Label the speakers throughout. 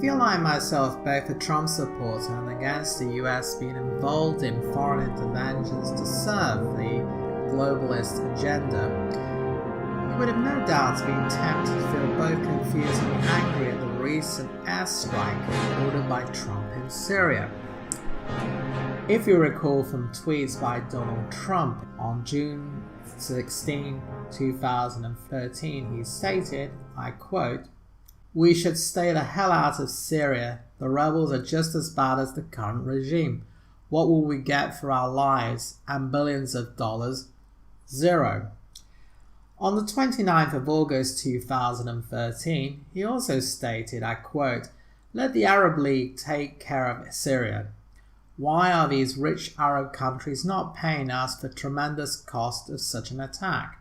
Speaker 1: feel like myself both a Trump supporter and against the US being involved in foreign interventions to serve the globalist agenda, you would have no doubt been tempted to feel both confused and angry at the recent airstrike ordered by Trump in Syria. If you recall from tweets by Donald Trump on June 16, 2013, he stated, I quote, "We should stay the hell out of Syria. The rebels are just as bad as the current regime. What will we get for our lives and billions of dollars? Zero." On the 29th of August 2013, he also stated, I quote, "Let the Arab League take care of Syria. Why are these rich Arab countries not paying us the tremendous cost of such an attack?"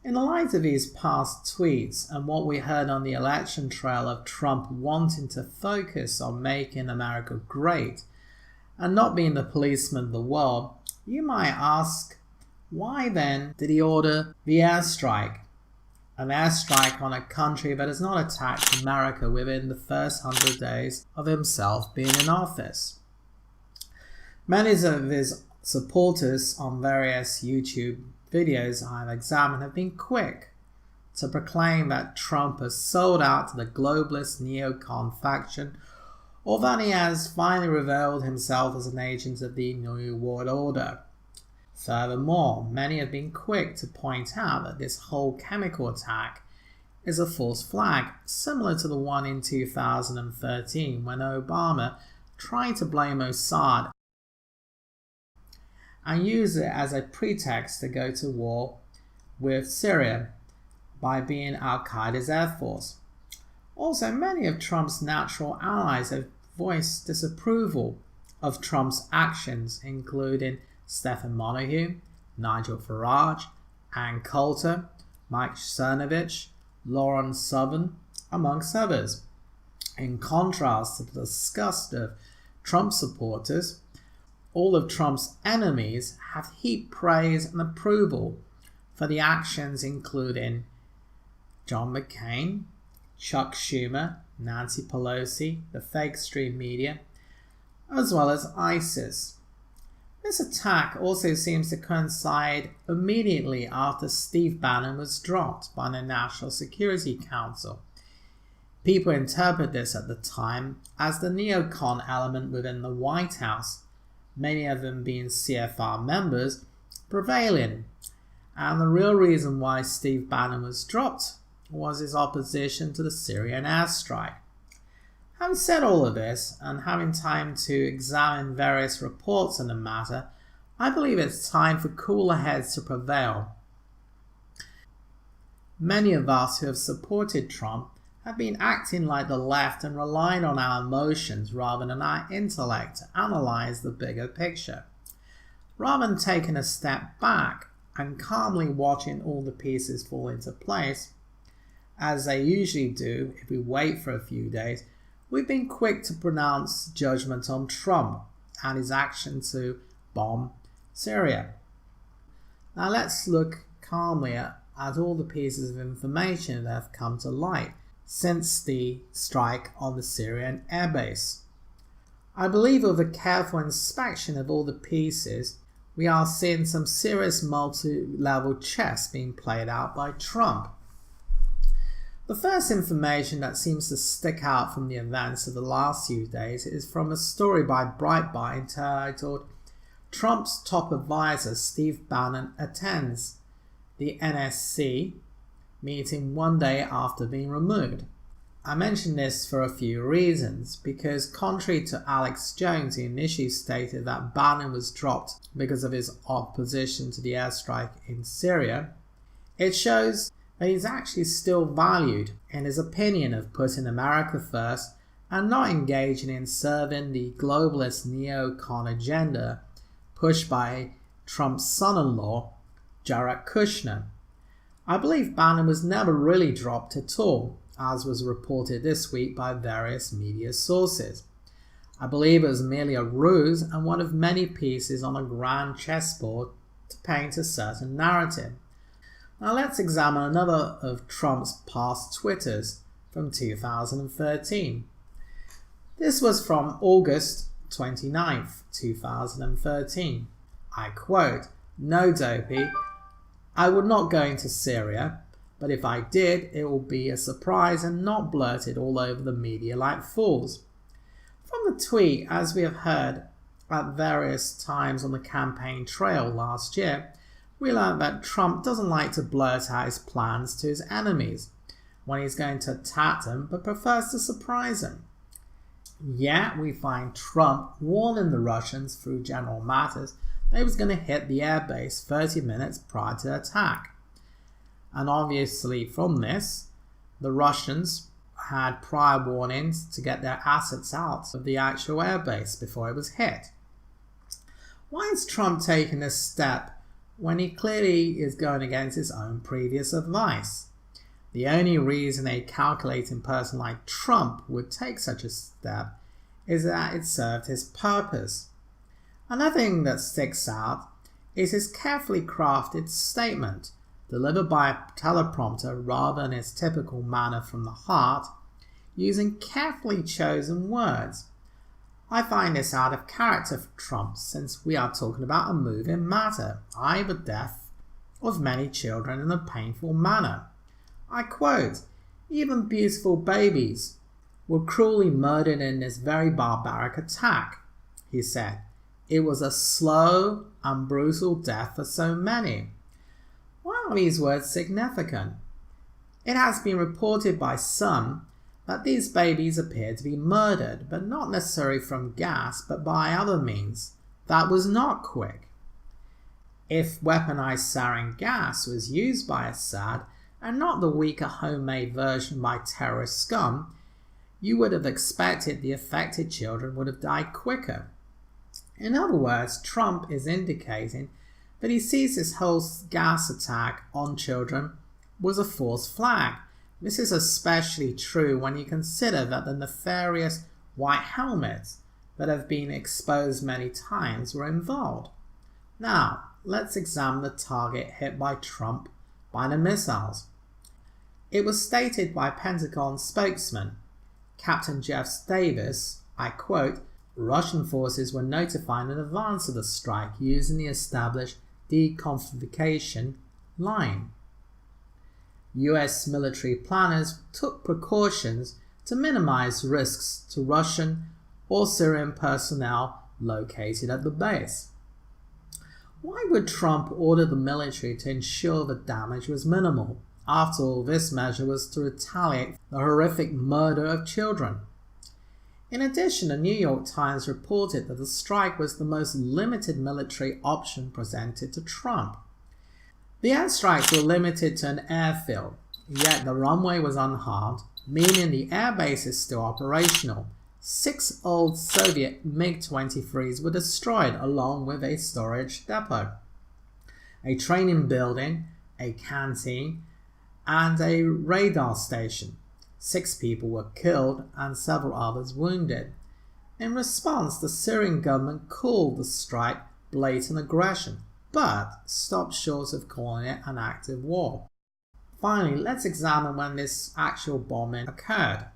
Speaker 1: In the light of these past tweets and what we heard on the election trail of Trump wanting to focus on making America great and not being the policeman of the world, you might ask, why then did he order the airstrike? An airstrike on a country that has not attacked America within the first 100 days of himself being in office. Many of his supporters on various YouTube videos I've examined have been quick to proclaim that Trump has sold out to the globalist neocon faction, or that he has finally revealed himself as an agent of the New World Order. Furthermore, many have been quick to point out that this whole chemical attack is a false flag, similar to the one in 2013 when Obama tried to blame Mossad and use it as a pretext to go to war with Syria by being al-Qaeda's air force. Also, many of Trump's natural allies have voiced disapproval of Trump's actions, including Stephen Montague, Nigel Farage, Ann Coulter, Mike Cernovich, Lauren Southern, amongst others. In contrast to the disgust of Trump supporters, all of Trump's enemies have heaped praise and approval for the actions including John McCain, Chuck Schumer, Nancy Pelosi, the fake stream media, as well as ISIS. This attack also seems to coincide immediately after Steve Bannon was dropped by the National Security Council. People interpret this at the time as the neocon element within the White House, many of them being CFR members, prevailing, and the real reason why Steve Bannon was dropped was his opposition to the Syrian airstrike. Having said all of this, and having time to examine various reports on the matter, I believe it's time for cooler heads to prevail. Many of us who have supported Trump have been acting like the left and relying on our emotions rather than our intellect to analyze the bigger picture. Rather than taking a step back and calmly watching all the pieces fall into place, as they usually do if we wait for a few days, we've been quick to pronounce judgment on Trump and his action to bomb Syria. Now let's look calmly at all the pieces of information that have come to light since the strike on the Syrian airbase. I believe with a careful inspection of all the pieces, we are seeing some serious multi-level chess being played out by Trump. The first information that seems to stick out from the events of the last few days is from a story by Breitbart entitled "Trump's Top Advisor Steve Bannon Attends the NSC Meeting One Day After Being Removed." I mention this for a few reasons, because contrary to Alex Jones, who initially stated that Bannon was dropped because of his opposition to the airstrike in Syria, it shows that he's actually still valued in his opinion of putting America first and not engaging in serving the globalist neocon agenda pushed by Trump's son-in-law, Jared Kushner. I believe Bannon was never really dropped at all, as was reported this week by various media sources. I believe it was merely a ruse and one of many pieces on a grand chessboard to paint a certain narrative. Now let's examine another of Trump's past Twitters, from 2013. This was from August 29th, 2013. I quote, "No, Dopey, I would not go into Syria, but if I did, it will be a surprise and not blurted all over the media like fools." From the tweet, as we have heard at various times on the campaign trail last year, we learned that Trump doesn't like to blurt out his plans to his enemies when he's going to attack them, but prefers to surprise them. Yet we find Trump warning the Russians through General Matters that he was going to hit the airbase 30 minutes prior to the attack. And obviously from this, the Russians had prior warnings to get their assets out of the actual airbase before it was hit. Why is Trump taking this step when he clearly is going against his own previous advice? The only reason a calculating person like Trump would take such a step is that it served his purpose. Another thing that sticks out is his carefully crafted statement, delivered by a teleprompter rather than his typical manner from the heart, using carefully chosen words. I find this out of character for Trump, since we are talking about a moving matter, i.e. the death of many children in a painful manner. I quote, "Even beautiful babies were cruelly murdered in this very barbaric attack," he said. "It was a slow and brutal death for so many." Why are these words significant? It has been reported by some that these babies appeared to be murdered, but not necessarily from gas, but by other means. That was not quick. If weaponized sarin gas was used by Assad, and not the weaker homemade version by terrorist scum, you would have expected the affected children would have died quicker. In other words, Trump is indicating that he sees this whole gas attack on children was a false flag. This is especially true when you consider that the nefarious white helmets that have been exposed many times were involved. Now, let's examine the target hit by Trump by the missiles. It was stated by Pentagon spokesman Captain Jeff Davis, I quote, "Russian forces were notified in advance of the strike using the established deconfliction line. US military planners took precautions to minimize risks to Russian or Syrian personnel located at the base." Why would Trump order the military to ensure the damage was minimal? After all, this measure was to retaliate the horrific murder of children. In addition, the New York Times reported that the strike was the most limited military option presented to Trump. The airstrikes were limited to an airfield, yet the runway was unharmed, meaning the airbase is still operational. 6 old Soviet MiG-23s were destroyed along with a storage depot, a training building, a canteen, and a radar station. 6 people were killed and several others wounded. In response, the Syrian government called the strike blatant aggression, but stopped short of calling it an active war. Finally, let's examine when this actual bombing occurred.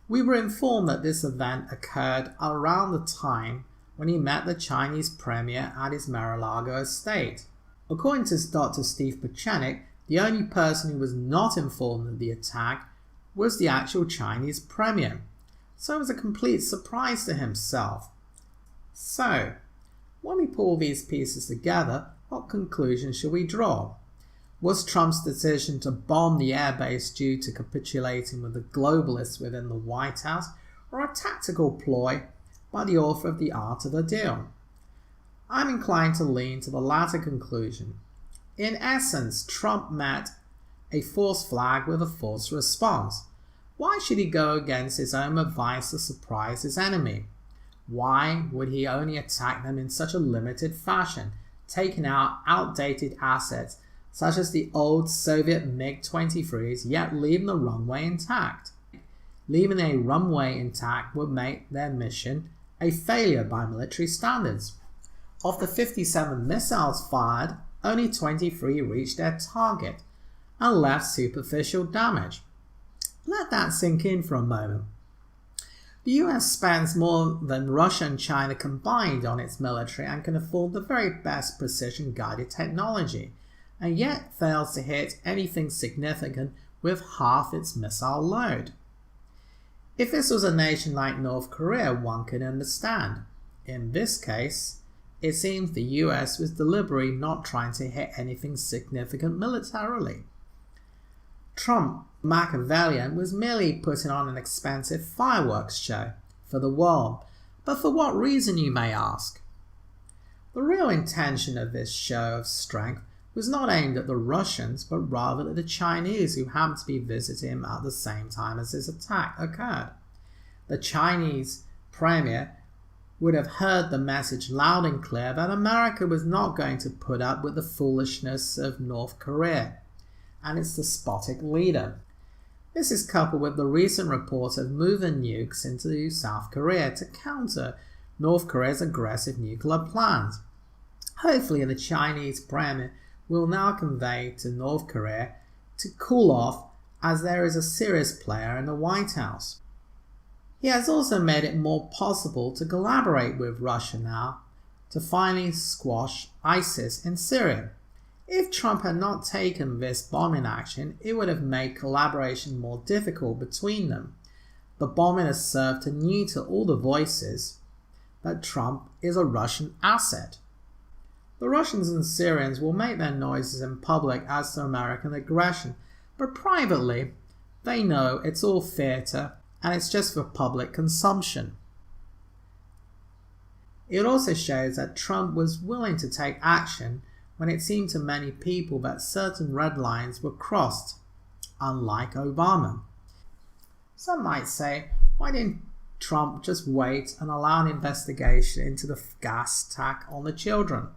Speaker 1: We were informed that this event occurred around the time when he met the Chinese premier at his Mar-a-Lago estate. According to Dr. Steve Pachenik, the only person who was not informed of the attack was the actual Chinese premier, so it was a complete surprise to himself. So, when we pull these pieces together, what conclusion should we draw? Was Trump's decision to bomb the airbase due to capitulating with the globalists within the White House, or a tactical ploy by the author of The Art of the Deal? I'm inclined to lean to the latter conclusion. In essence, Trump met a false flag with a false response. Why should he go against his own advice to surprise his enemy? Why would he only attack them in such a limited fashion, taking out outdated assets such as the old Soviet MiG-23s, yet leaving the runway intact? Leaving a runway intact would make their mission a failure by military standards. Of the 57 missiles fired, only 23 reached their target and left superficial damage. Let that sink in for a moment. The US spends more than Russia and China combined on its military and can afford the very best precision-guided technology, and yet fails to hit anything significant with half its missile load. If this was a nation like North Korea, one could understand. In this case, it seems the US was deliberately not trying to hit anything significant militarily. Trump, Machiavellian, was merely putting on an expensive fireworks show for the world, but for what reason, you may ask? The real intention of this show of strength was not aimed at the Russians, but rather at the Chinese, who happened to be visiting him at the same time as his attack occurred. The Chinese premier would have heard the message loud and clear that America was not going to put up with the foolishness of North Korea and its despotic leader. This is coupled with the recent reports of moving nukes into South Korea to counter North Korea's aggressive nuclear plans. Hopefully the Chinese premier will now convey to North Korea to cool off, as there is a serious player in the White House. He has also made it more possible to collaborate with Russia now to finally squash ISIS in Syria. If Trump had not taken this bombing action, it would have made collaboration more difficult between them. The bombing has served to neuter all the voices that Trump is a Russian asset. The Russians and Syrians will make their noises in public as to American aggression, but privately, they know it's all theatre and it's just for public consumption. It also shows that Trump was willing to take action when it seemed to many people that certain red lines were crossed, unlike Obama. Some might say, why didn't Trump just wait and allow an investigation into the gas attack on the children?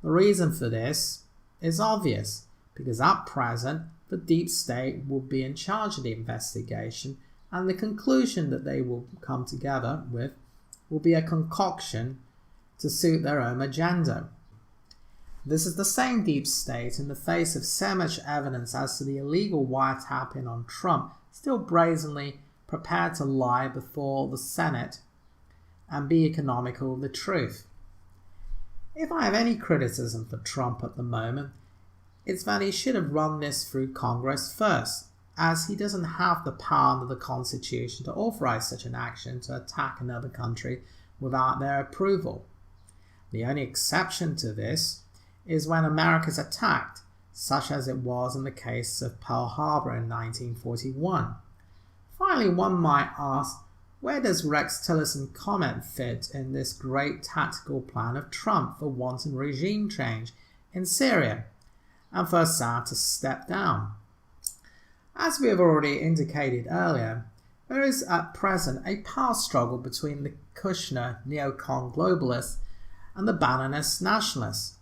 Speaker 1: The reason for this is obvious, because at present the deep state will be in charge of the investigation, and the conclusion that they will come together with will be a concoction to suit their own agenda. This is the same deep state, in the face of so much evidence as to the illegal wiretapping on Trump, still brazenly prepared to lie before the Senate and be economical of the truth. If I have any criticism for Trump at the moment, it's that he should have run this through Congress first, as he doesn't have the power under the Constitution to authorize such an action to attack another country without their approval. The only exception to this is when America is attacked, such as it was in the case of Pearl Harbor in 1941. Finally, one might ask, where does Rex Tillerson comment fit in this great tactical plan of Trump for wanton regime change in Syria and for Assad to step down? As we have already indicated earlier, there is at present a power struggle between the Kushner neocon globalists and the Bannerist nationalists.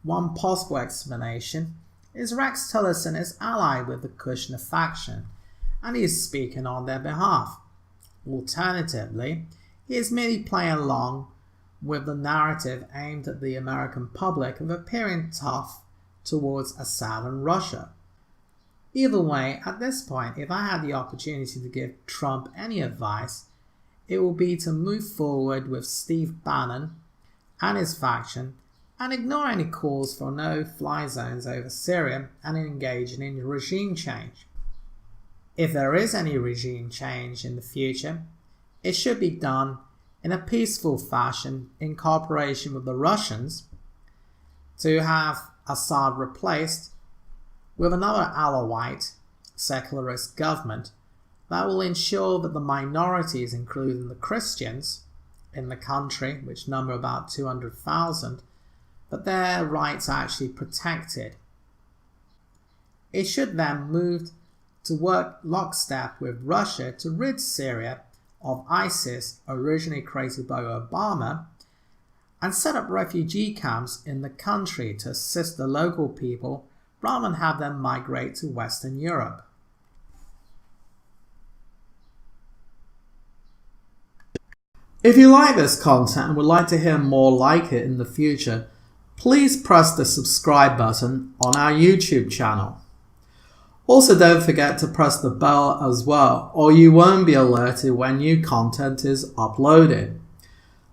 Speaker 1: One possible explanation is Rex Tillerson is allied with the Kushner faction, and he is speaking on their behalf. Alternatively, he is merely playing along with the narrative aimed at the American public of appearing tough towards Assad and Russia. Either way, at this point, if I had the opportunity to give Trump any advice, it will be to move forward with Steve Bannon and his faction and ignore any calls for no-fly zones over Syria and engage in regime change. If there is any regime change in the future, it should be done in a peaceful fashion in cooperation with the Russians to have Assad replaced with another Alawite secularist government that will ensure that the minorities, including the Christians in the country, which number about 200,000, that their rights are actually protected. It should then move to work lockstep with Russia to rid Syria of ISIS, originally created by Obama, and set up refugee camps in the country to assist the local people rather than have them migrate to Western Europe. If you like this content and would like to hear more like it in the future, please press the subscribe button on our YouTube channel. Also, don't forget to press the bell as well, or you won't be alerted when new content is uploaded.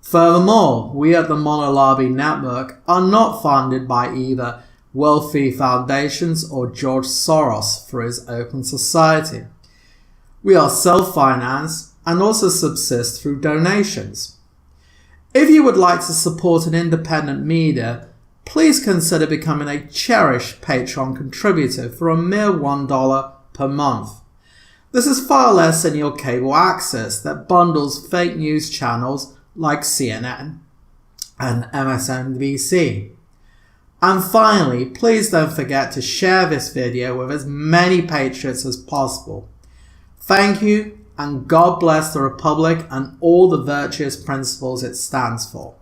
Speaker 1: Furthermore, we at the Monolabi Network are not funded by either wealthy foundations or George Soros for his open society. We are self-financed and also subsist through donations. If you would like to support an independent media, please consider becoming a cherished Patreon contributor for a mere $1 per month. This is far less than your cable access that bundles fake news channels like CNN and MSNBC. And finally, please don't forget to share this video with as many patriots as possible. Thank you, and God bless the Republic and all the virtuous principles it stands for.